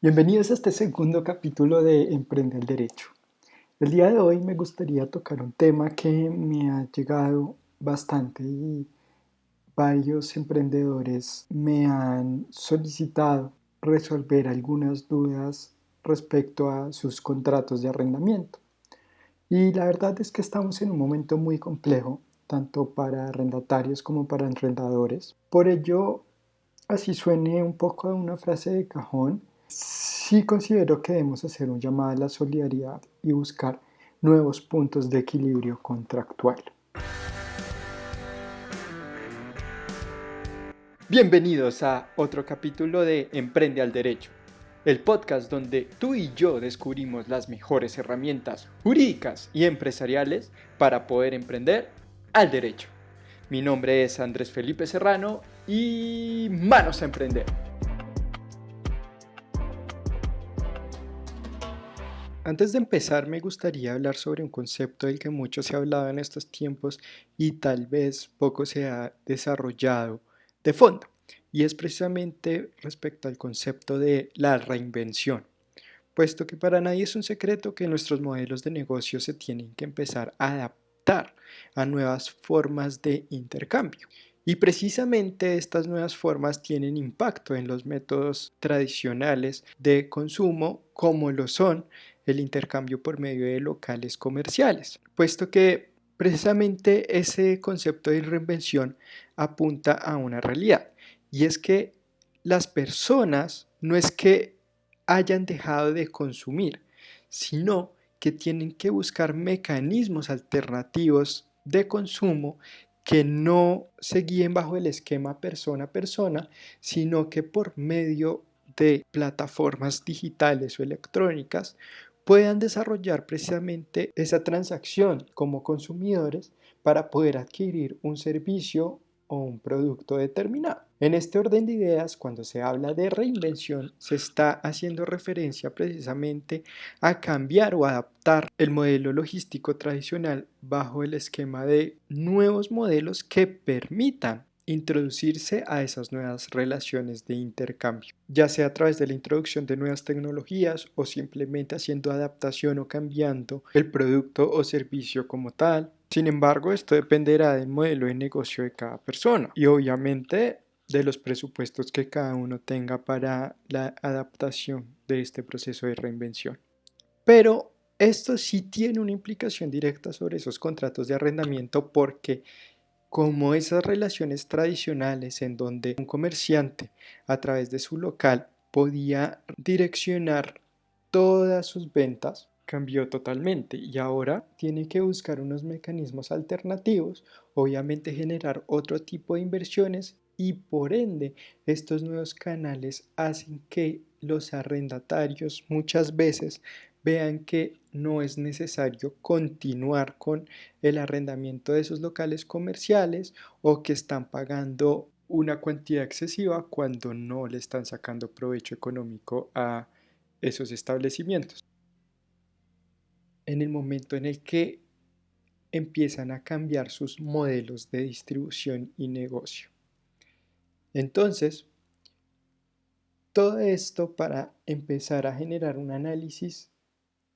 Bienvenidos a este segundo capítulo de Emprende el Derecho. El día de hoy me gustaría tocar un tema que me ha llegado bastante y varios emprendedores me han solicitado resolver algunas dudas respecto a sus contratos de arrendamiento. Y la verdad es que estamos en un momento muy complejo, tanto para arrendatarios como para arrendadores. Por ello, así suene un poco a una frase de cajón, sí considero que debemos hacer un llamado a la solidaridad y buscar nuevos puntos de equilibrio contractual. Bienvenidos a otro capítulo de Emprende al Derecho, el podcast donde tú y yo descubrimos las mejores herramientas jurídicas y empresariales para poder emprender al derecho. Mi nombre es Andrés Felipe Serrano y manos a emprender. Antes de empezar, me gustaría hablar sobre un concepto del que mucho se ha hablado en estos tiempos y tal vez poco se ha desarrollado de fondo, y es precisamente respecto al concepto de la reinvención, puesto que para nadie es un secreto que nuestros modelos de negocio se tienen que empezar a adaptar a nuevas formas de intercambio. Y precisamente estas nuevas formas tienen impacto en los métodos tradicionales de consumo, como lo son el intercambio por medio de locales comerciales, puesto que precisamente ese concepto de reinvención apunta a una realidad, y es que las personas no es que hayan dejado de consumir, sino que tienen que buscar mecanismos alternativos de consumo que no se guíen bajo el esquema persona a persona, sino que por medio de plataformas digitales o electrónicas puedan desarrollar precisamente esa transacción como consumidores para poder adquirir un servicio o un producto determinado. En este orden de ideas, cuando se habla de reinvención, se está haciendo referencia precisamente a cambiar o adaptar el modelo logístico tradicional bajo el esquema de nuevos modelos que permitan introducirse a esas nuevas relaciones de intercambio, ya sea a través de la introducción de nuevas tecnologías o simplemente haciendo adaptación o cambiando el producto o servicio como tal. Sin embargo, esto dependerá del modelo de negocio de cada persona y obviamente de los presupuestos que cada uno tenga para la adaptación de este proceso de reinvención. Pero esto sí tiene una implicación directa sobre esos contratos de arrendamiento, porque como esas relaciones tradicionales en donde un comerciante a través de su local podía direccionar todas sus ventas, cambió totalmente y ahora tiene que buscar unos mecanismos alternativos, obviamente generar otro tipo de inversiones, y por ende estos nuevos canales hacen que los arrendatarios muchas veces vean que no es necesario continuar con el arrendamiento de esos locales comerciales, o que están pagando una cantidad excesiva cuando no le están sacando provecho económico a esos establecimientos. En el momento en el que empiezan a cambiar sus modelos de distribución y negocio. Entonces, todo esto para empezar a generar un análisis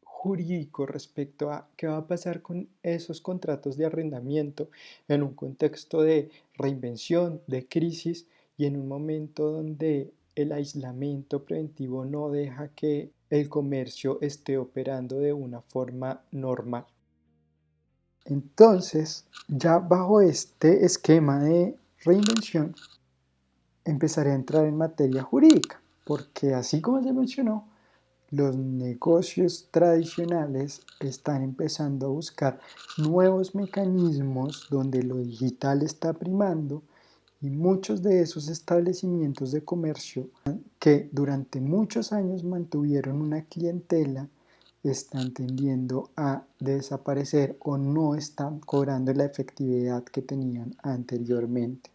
jurídico respecto a qué va a pasar con esos contratos de arrendamiento en un contexto de reinvención, de crisis, y en un momento donde el aislamiento preventivo no deja que el comercio esté operando de una forma normal. Entonces, ya bajo este esquema de reinvención, empezaré a entrar en materia jurídica, porque así como se mencionó, los negocios tradicionales están empezando a buscar nuevos mecanismos donde lo digital está primando, y muchos de esos establecimientos de comercio que durante muchos años mantuvieron una clientela están tendiendo a desaparecer o no están cobrando la efectividad que tenían anteriormente.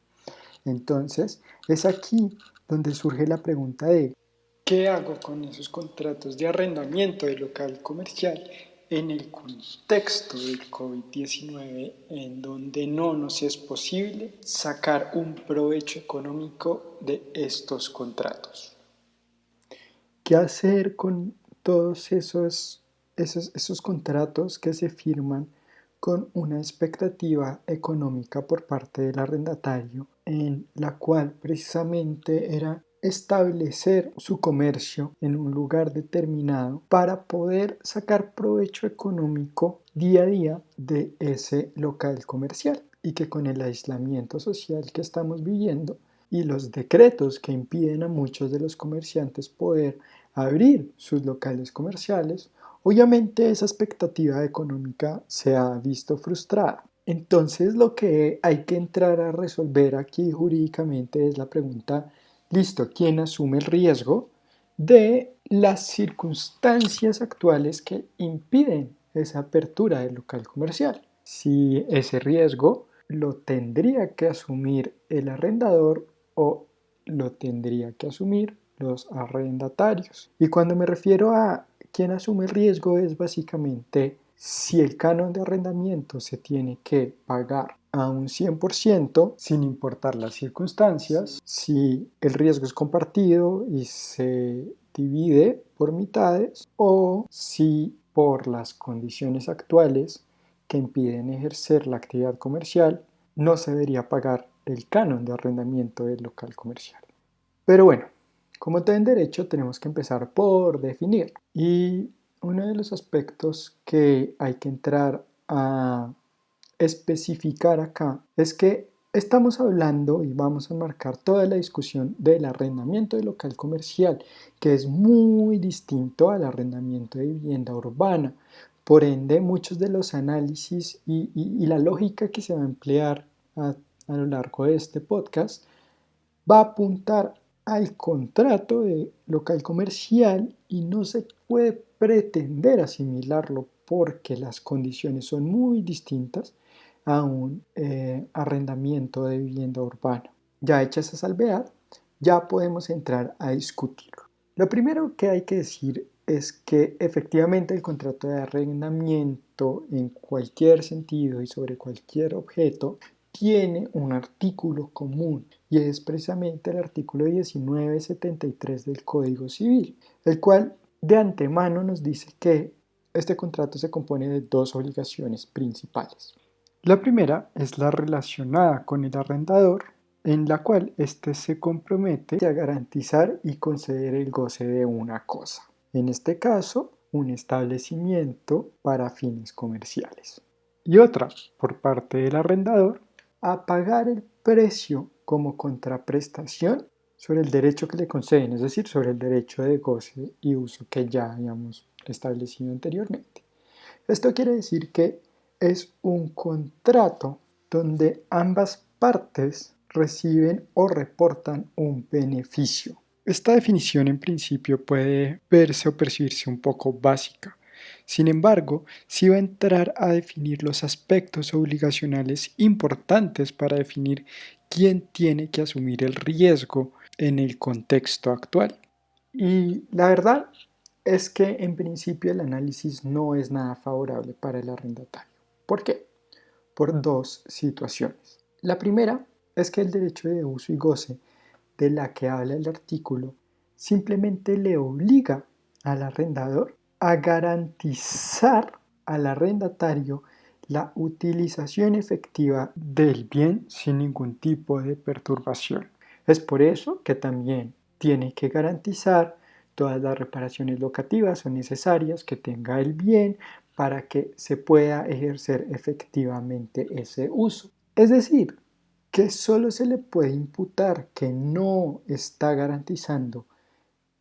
Entonces, es aquí donde surge la pregunta de ¿qué hago con esos contratos de arrendamiento de local comercial en el contexto del COVID-19, en donde no nos es posible sacar un provecho económico de estos contratos? ¿Qué hacer con todos esos contratos que se firman con una expectativa económica por parte del arrendatario, en la cual precisamente era establecer su comercio en un lugar determinado para poder sacar provecho económico día a día de ese local comercial? Y que con el aislamiento social que estamos viviendo y los decretos que impiden a muchos de los comerciantes poder abrir sus locales comerciales, obviamente esa expectativa económica se ha visto frustrada. Entonces lo que hay que entrar a resolver aquí jurídicamente es la pregunta, listo, ¿quién asume el riesgo de las circunstancias actuales que impiden esa apertura del local comercial? Si ese riesgo lo tendría que asumir el arrendador o lo tendría que asumir los arrendatarios. Y cuando me refiero a quién asume el riesgo es básicamente si el canon de arrendamiento se tiene que pagar a un 100% sin importar las circunstancias, si el riesgo es compartido y se divide por mitades o si por las condiciones actuales que impiden ejercer la actividad comercial no se debería pagar el canon de arrendamiento del local comercial. Pero bueno, como todo en derecho tenemos que empezar por definir. Y uno de los aspectos que hay que entrar a especificar acá es que estamos hablando y vamos a marcar toda la discusión del arrendamiento de local comercial, que es muy distinto al arrendamiento de vivienda urbana. Por ende, muchos de los análisis y la lógica que se va a emplear a lo largo de este podcast va a apuntar al contrato de local comercial y no se puede pretender asimilarlo porque las condiciones son muy distintas a un arrendamiento de vivienda urbana. Ya hecha esa salvedad, ya podemos entrar a discutirlo. Lo primero que hay que decir es que efectivamente el contrato de arrendamiento en cualquier sentido y sobre cualquier objeto tiene un artículo común y es precisamente el artículo 1973 del Código Civil, el cual de antemano nos dice que este contrato se compone de dos obligaciones principales. La primera es la relacionada con el arrendador, en la cual éste se compromete a garantizar y conceder el goce de una cosa, en este caso, un establecimiento para fines comerciales. Y otra, por parte del arrendador, a pagar el precio como contraprestación sobre el derecho que le conceden, es decir, sobre el derecho de goce y uso que ya habíamos establecido anteriormente. Esto quiere decir que es un contrato donde ambas partes reciben o reportan un beneficio. Esta definición en principio puede verse o percibirse un poco básica. Sin embargo, sí va a entrar a definir los aspectos obligacionales importantes para definir quién tiene que asumir el riesgo en el contexto actual. Y la verdad es que en principio el análisis no es nada favorable para el arrendatario. ¿Por qué? Por dos situaciones. La primera es que el derecho de uso y goce de la que habla el artículo simplemente le obliga al arrendador a garantizar al arrendatario la utilización efectiva del bien sin ningún tipo de perturbación. Es por eso que también tiene que garantizar todas las reparaciones locativas son necesarias que tenga el bien para que se pueda ejercer efectivamente ese uso. Es decir, que solo se le puede imputar que no está garantizando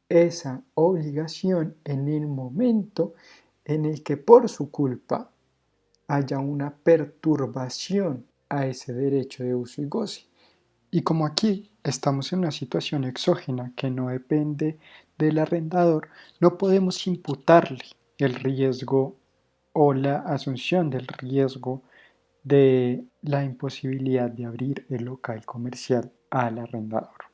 esa obligación en el momento en el que por su culpa haya una perturbación a ese derecho de uso y goce. Y como aquí estamos en una situación exógena que no depende del arrendador, no podemos imputarle el riesgo o la asunción del riesgo de la imposibilidad de abrir el local comercial al arrendador,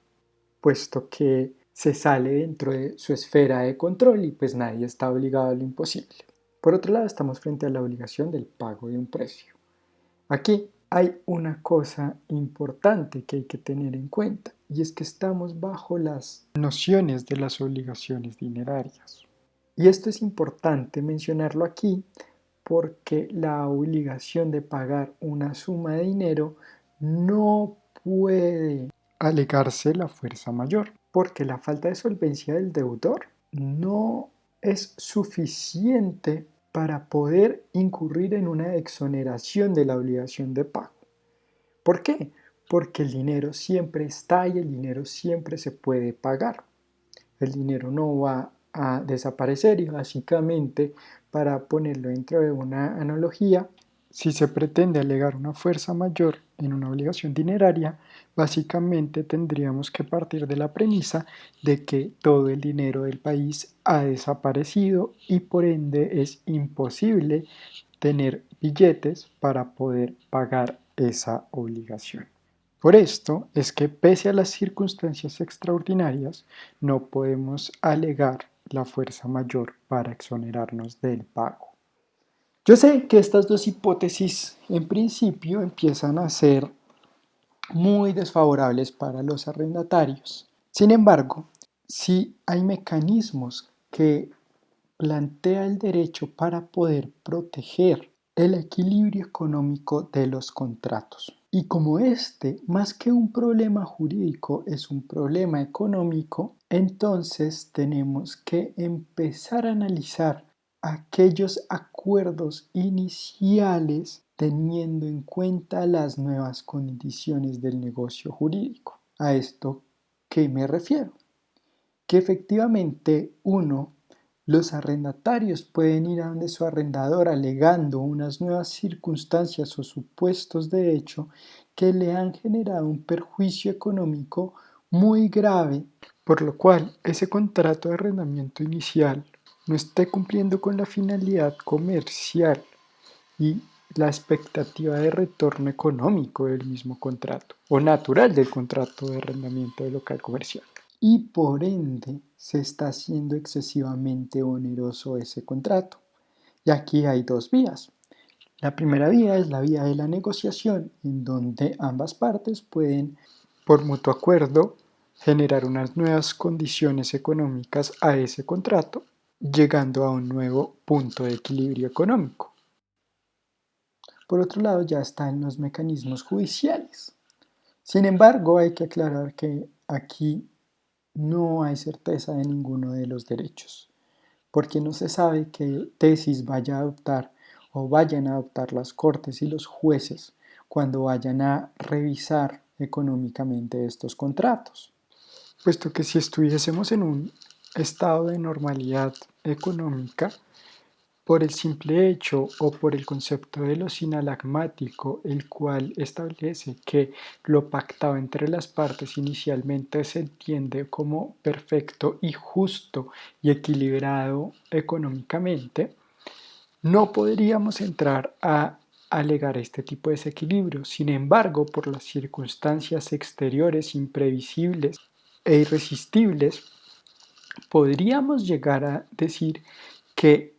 puesto que se sale dentro de su esfera de control y pues nadie está obligado a lo imposible. Por otro lado, estamos frente a la obligación del pago de un precio. Aquí hay una cosa importante que hay que tener en cuenta y es que estamos bajo las nociones de las obligaciones dinerarias. Y esto es importante mencionarlo aquí porque la obligación de pagar una suma de dinero no puede alegarse la fuerza mayor, porque la falta de solvencia del deudor no es suficiente para poder incurrir en una exoneración de la obligación de pago. ¿Por qué? Porque el dinero siempre está y el dinero siempre se puede pagar. El dinero no va a desaparecer y básicamente, para ponerlo dentro de una analogía, si se pretende alegar una fuerza mayor en una obligación dineraria, básicamente tendríamos que partir de la premisa de que todo el dinero del país ha desaparecido y por ende es imposible tener billetes para poder pagar esa obligación. Por esto es que pese a las circunstancias extraordinarias, no podemos alegar la fuerza mayor para exonerarnos del pago. Yo sé que estas dos hipótesis en principio empiezan a ser muy desfavorables para los arrendatarios. Sin embargo, si hay mecanismos que plantea el derecho para poder proteger el equilibrio económico de los contratos. Y como este, más que un problema jurídico, es un problema económico, entonces tenemos que empezar a analizar aquellos acuerdos iniciales teniendo en cuenta las nuevas condiciones del negocio jurídico. ¿A esto qué me refiero? Que efectivamente los arrendatarios pueden ir a donde su arrendador alegando unas nuevas circunstancias o supuestos de hecho que le han generado un perjuicio económico muy grave, por lo cual ese contrato de arrendamiento inicial no esté cumpliendo con la finalidad comercial y la expectativa de retorno económico del mismo contrato o natural del contrato de arrendamiento de local comercial. Y por ende se está haciendo excesivamente oneroso ese contrato. Y aquí hay dos vías. La primera vía es la vía de la negociación, en donde ambas partes pueden, por mutuo acuerdo, generar unas nuevas condiciones económicas a ese contrato, llegando a un nuevo punto de equilibrio económico. Por otro lado, ya están los mecanismos judiciales. Sin embargo, hay que aclarar que aquí no hay certeza de ninguno de los derechos, porque no se sabe qué tesis vaya a adoptar o vayan a adoptar las cortes y los jueces cuando vayan a revisar económicamente estos contratos. Puesto que si estuviésemos en un estado de normalidad económica, por el simple hecho o por el concepto de lo sinalagmático, el cual establece que lo pactado entre las partes inicialmente se entiende como perfecto y justo y equilibrado económicamente, no podríamos entrar a alegar este tipo de desequilibrio. Sin embargo, por las circunstancias exteriores imprevisibles e irresistibles, podríamos llegar a decir que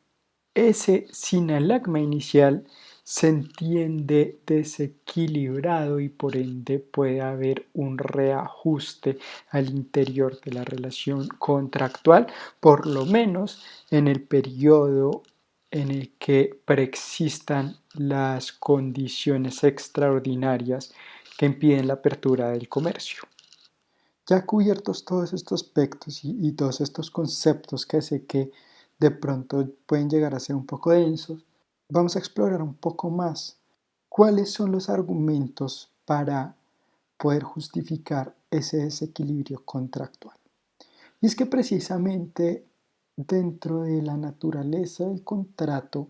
ese sinalagma inicial se entiende desequilibrado y por ende puede haber un reajuste al interior de la relación contractual, por lo menos en el periodo en el que preexistan las condiciones extraordinarias que impiden la apertura del comercio. Ya cubiertos todos estos aspectos y todos estos conceptos que sé que de pronto pueden llegar a ser un poco densos, vamos a explorar un poco más cuáles son los argumentos para poder justificar ese desequilibrio contractual. Y es que precisamente dentro de la naturaleza del contrato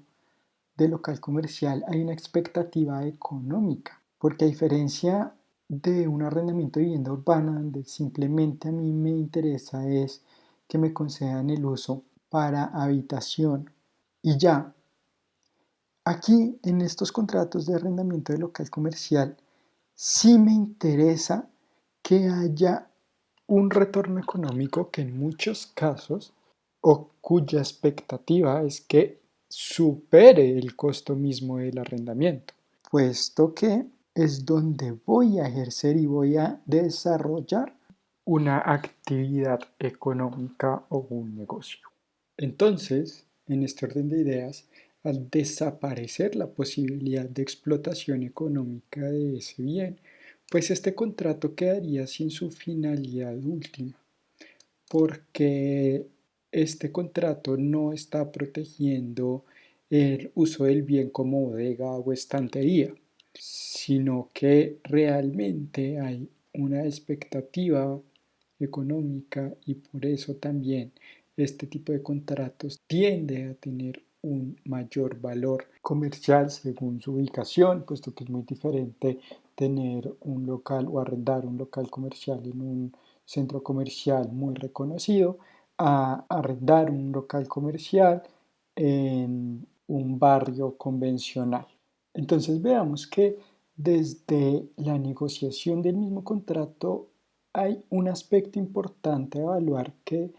de local comercial hay una expectativa económica, porque a diferencia de un arrendamiento de vivienda urbana donde simplemente a mí me interesa es que me concedan el uso para habitación y ya, aquí en estos contratos de arrendamiento de local comercial sí me interesa que haya un retorno económico que en muchos casos o cuya expectativa es que supere el costo mismo del arrendamiento, puesto que es donde voy a ejercer y voy a desarrollar una actividad económica o un negocio. Entonces, en este orden de ideas, al desaparecer la posibilidad de explotación económica de ese bien, pues este contrato quedaría sin su finalidad última, porque este contrato no está protegiendo el uso del bien como bodega o estantería, sino que realmente hay una expectativa económica y por eso también este tipo de contratos tiende a tener un mayor valor comercial según su ubicación, puesto que es muy diferente tener un local o arrendar un local comercial en un centro comercial muy reconocido a arrendar un local comercial en un barrio convencional. Entonces veamos que desde la negociación del mismo contrato hay un aspecto importante a evaluar que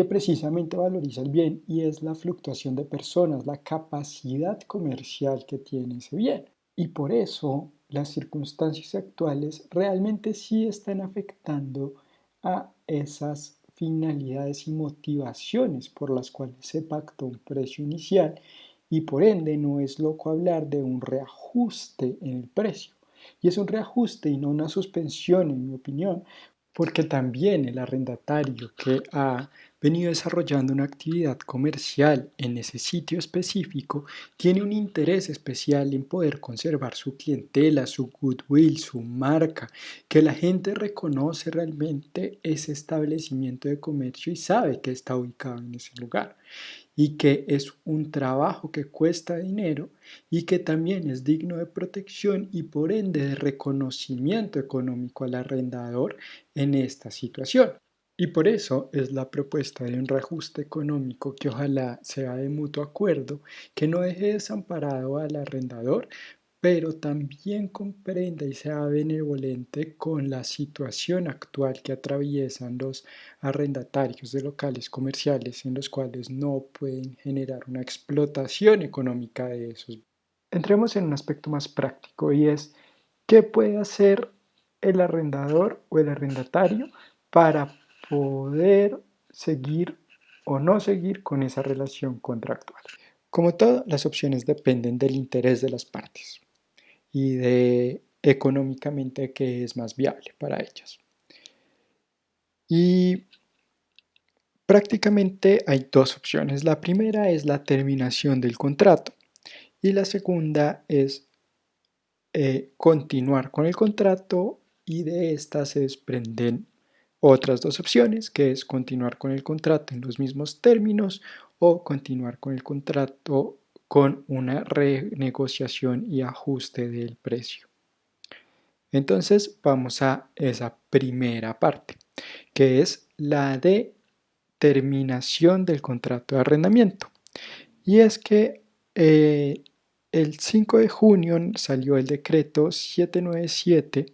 precisamente valoriza el bien y es la fluctuación de personas, la capacidad comercial que tiene ese bien. Y por eso las circunstancias actuales realmente sí están afectando a esas finalidades y motivaciones por las cuales se pactó un precio inicial y por ende no es loco hablar de un reajuste en el precio. Y es un reajuste y no una suspensión, en mi opinión, porque también el arrendatario que ha venido desarrollando una actividad comercial en ese sitio específico tiene un interés especial en poder conservar su clientela, su goodwill, su marca, que la gente reconoce realmente ese establecimiento de comercio y sabe que está ubicado en ese lugar y que es un trabajo que cuesta dinero y que también es digno de protección y por ende de reconocimiento económico al arrendador en esta situación. Y por eso es la propuesta de un reajuste económico que ojalá sea de mutuo acuerdo, que no deje desamparado al arrendador, pero también comprenda y sea benevolente con la situación actual que atraviesan los arrendatarios de locales comerciales en los cuales no pueden generar una explotación económica de esos. Entremos en un aspecto más práctico y es qué puede hacer el arrendador o el arrendatario para poder seguir o no seguir con esa relación contractual. Como todo, las opciones dependen del interés de las partes y de económicamente qué es más viable para ellas. Y prácticamente hay dos opciones. La primera es la terminación del contrato y la segunda es continuar con el contrato y de esta se desprenden otras dos opciones, que es continuar con el contrato en los mismos términos o continuar con el contrato con una renegociación y ajuste del precio. Entonces vamos a esa primera parte, que es la de terminación del contrato de arrendamiento. Y es que el 5 de junio salió el decreto 797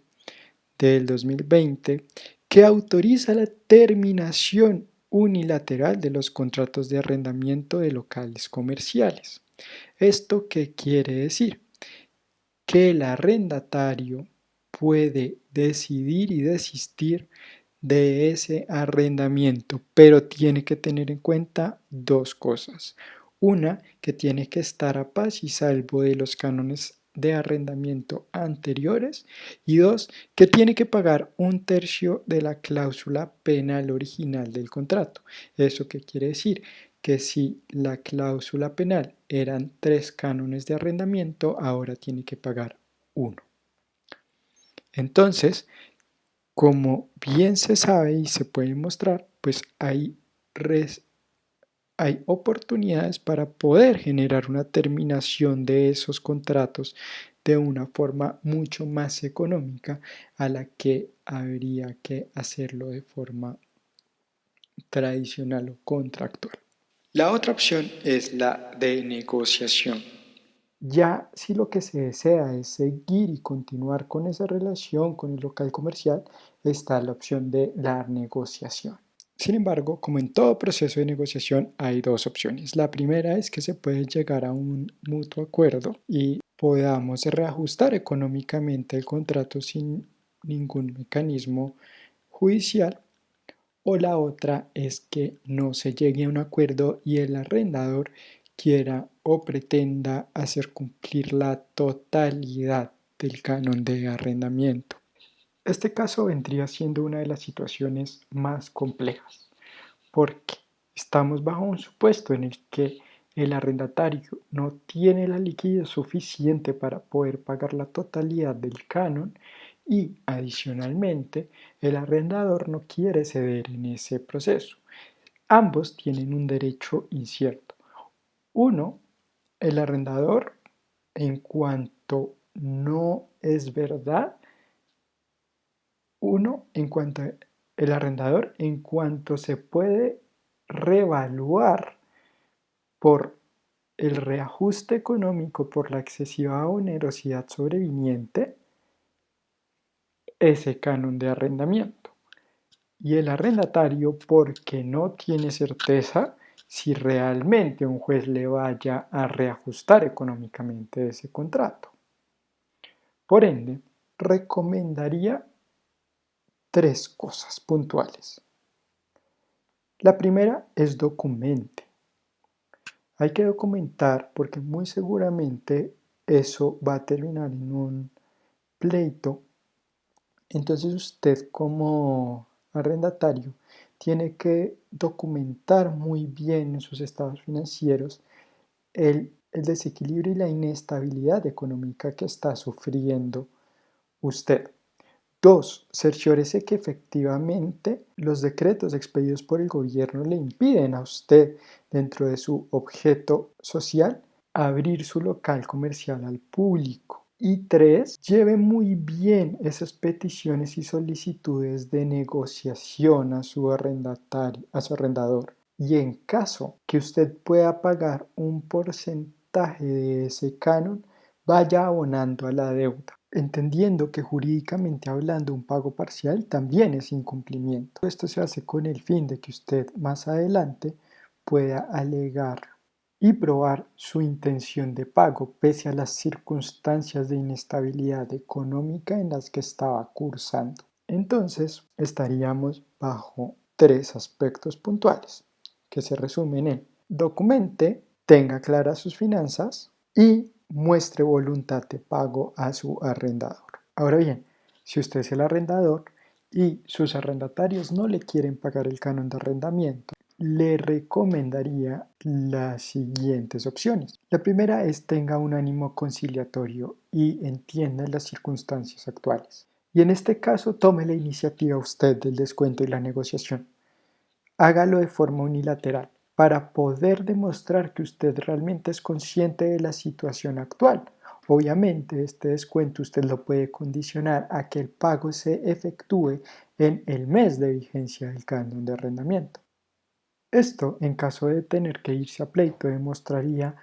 del 2020 que autoriza la terminación unilateral de los contratos de arrendamiento de locales comerciales. ¿Esto qué quiere decir? Que el arrendatario puede decidir y desistir de ese arrendamiento, pero tiene que tener en cuenta dos cosas. Una, que tiene que estar a paz y salvo de los cánones de arrendamiento anteriores y dos, que tiene que pagar un tercio de la cláusula penal original del contrato. ¿Eso qué quiere decir? Que si la cláusula penal eran 3 cánones de arrendamiento, ahora tiene que pagar uno. Entonces, como bien se sabe y se puede mostrar, pues hay oportunidades para poder generar una terminación de esos contratos de una forma mucho más económica a la que habría que hacerlo de forma tradicional o contractual. La otra opción es la de negociación. Ya si lo que se desea es seguir y continuar con esa relación con el local comercial, está la opción de la negociación. Sin embargo, como en todo proceso de negociación, hay dos opciones. La primera es que se puede llegar a un mutuo acuerdo y podamos reajustar económicamente el contrato sin ningún mecanismo judicial, o la otra es que no se llegue a un acuerdo y el arrendador quiera o pretenda hacer cumplir la totalidad del canon de arrendamiento. Este caso vendría siendo una de las situaciones más complejas, porque estamos bajo un supuesto en el que el arrendatario no tiene la liquidez suficiente para poder pagar la totalidad del canon y, adicionalmente, el arrendador no quiere ceder en ese proceso. Ambos tienen un derecho incierto. Uno, el arrendador, en cuanto no es verdad, el arrendador, en cuanto se puede revaluar por el reajuste económico por la excesiva onerosidad sobreviniente, ese canon de arrendamiento. Y el arrendatario porque no tiene certeza si realmente un juez le vaya a reajustar económicamente ese contrato. Por ende, recomendaría tres cosas puntuales. La primera es documente. Hay que documentar porque muy seguramente eso va a terminar en un pleito. Entonces usted como arrendatario tiene que documentar muy bien en sus estados financieros el desequilibrio y la inestabilidad económica que está sufriendo usted. 2. Cerciórese que efectivamente los decretos expedidos por el gobierno le impiden a usted, dentro de su objeto social, abrir su local comercial al público. Y 3. Lleve muy bien esas peticiones y solicitudes de negociación a su arrendador. Y en caso que usted pueda pagar un porcentaje de ese canon, vaya abonando a la deuda, entendiendo que jurídicamente hablando un pago parcial también es incumplimiento. Esto se hace con el fin de que usted más adelante pueda alegar y probar su intención de pago pese a las circunstancias de inestabilidad económica en las que estaba cursando. Entonces estaríamos bajo tres aspectos puntuales que se resumen en: documente, tenga claras sus finanzas y muestre voluntad de pago a su arrendador. Ahora bien, si usted es el arrendador y sus arrendatarios no le quieren pagar el canon de arrendamiento, le recomendaría las siguientes opciones. La primera es: tenga un ánimo conciliatorio y entienda las circunstancias actuales. Y en este caso, tome la iniciativa usted del descuento y la negociación. Hágalo de forma unilateral para poder demostrar que usted realmente es consciente de la situación actual. Obviamente, este descuento usted lo puede condicionar a que el pago se efectúe en el mes de vigencia del canon de arrendamiento. Esto, en caso de tener que irse a pleito, demostraría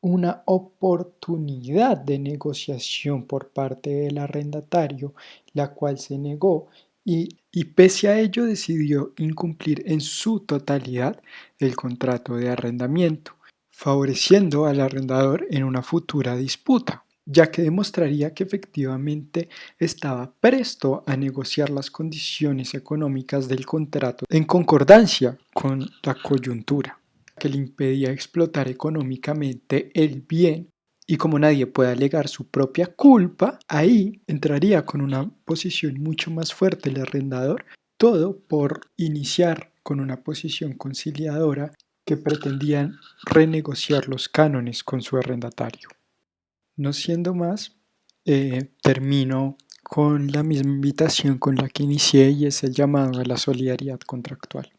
una oportunidad de negociación por parte del arrendatario, la cual se negó y pese a ello decidió incumplir en su totalidad el contrato de arrendamiento, favoreciendo al arrendador en una futura disputa, ya que demostraría que efectivamente estaba presto a negociar las condiciones económicas del contrato en concordancia con la coyuntura, que le impedía explotar económicamente el bien. Y como nadie puede alegar su propia culpa, ahí entraría con una posición mucho más fuerte el arrendador, todo por iniciar con una posición conciliadora que pretendían renegociar los cánones con su arrendatario. No siendo más, termino con la misma invitación con la que inicié, y es el llamado a la solidaridad contractual.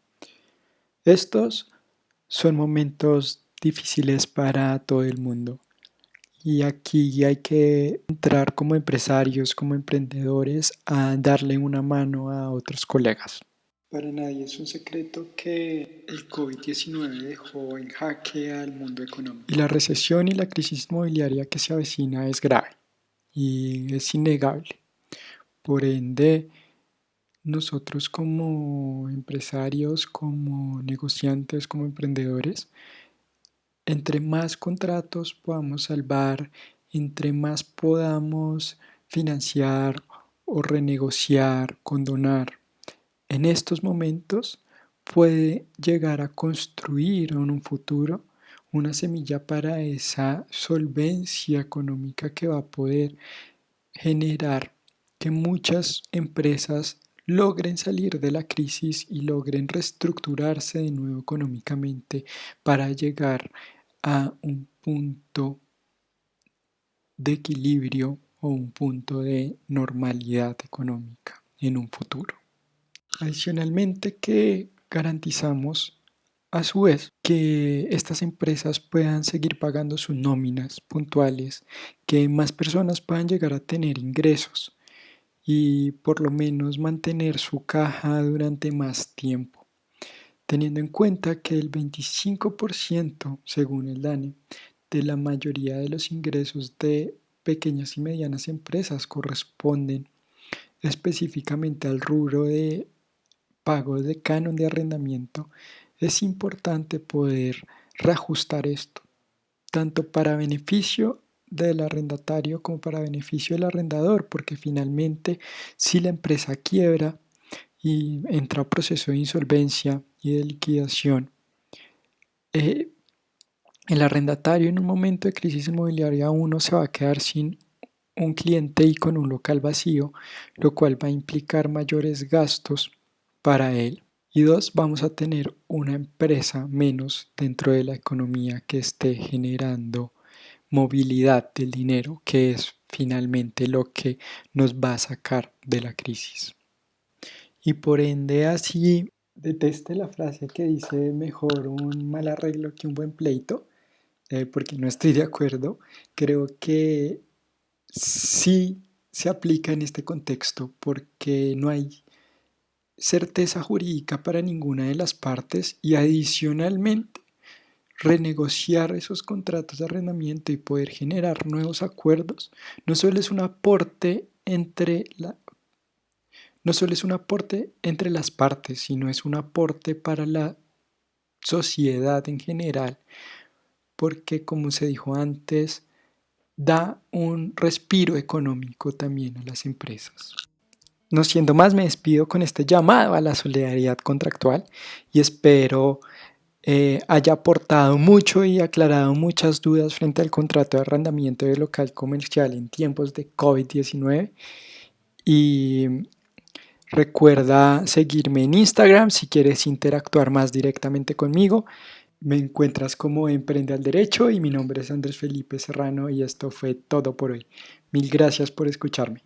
Estos son momentos difíciles para todo el mundo y aquí hay que entrar como empresarios, como emprendedores, a darle una mano a otros colegas. Para nadie es un secreto que el COVID-19 dejó en jaque al mundo económico. Y la recesión y la crisis inmobiliaria que se avecina es grave y es innegable. Por ende, nosotros como empresarios, como negociantes, como emprendedores, entre más contratos podamos salvar entre más podamos financiar o renegociar, condonar en estos momentos, puede llegar a construir en un futuro una semilla para esa solvencia económica que va a poder generar que muchas empresas logren salir de la crisis y logren reestructurarse de nuevo económicamente para llegar a un punto de equilibrio o un punto de normalidad económica en un futuro. Adicionalmente que garantizamos a su vez que estas empresas puedan seguir pagando sus nóminas puntuales, que más personas puedan llegar a tener ingresos y por lo menos mantener su caja durante más tiempo, teniendo en cuenta que el 25%, según el DANE, de la mayoría de los ingresos de pequeñas y medianas empresas corresponden específicamente al rubro de pagos de canon de arrendamiento. Es importante poder reajustar esto, tanto para beneficio del arrendatario como para beneficio del arrendador, porque finalmente si la empresa quiebra y entra a proceso de insolvencia y de liquidación, el arrendatario en un momento de crisis inmobiliaria uno se va a quedar sin un cliente y con un local vacío, lo cual va a implicar mayores gastos para él. Y dos, vamos a tener una empresa menos dentro de la economía que esté generando movilidad del dinero, que es finalmente lo que nos va a sacar de la crisis. Y por ende así deteste la frase que dice mejor un mal arreglo que un buen pleito, porque no estoy de acuerdo. Creo que sí se aplica en este contexto porque no hay certeza jurídica para ninguna de las partes y adicionalmente renegociar esos contratos de arrendamiento y poder generar nuevos acuerdos no solo es un aporte entre las partes, sino es un aporte para la sociedad en general, porque como se dijo antes, da un respiro económico también a las empresas. No siendo más, me despido con este llamado a la solidaridad contractual y espero haya aportado mucho y aclarado muchas dudas frente al contrato de arrendamiento de local comercial en tiempos de COVID-19. Y recuerda seguirme en Instagram si quieres interactuar más directamente conmigo. Me encuentras como Emprende al Derecho y mi nombre es Andrés Felipe Serrano y esto fue todo por hoy. Mil gracias por escucharme.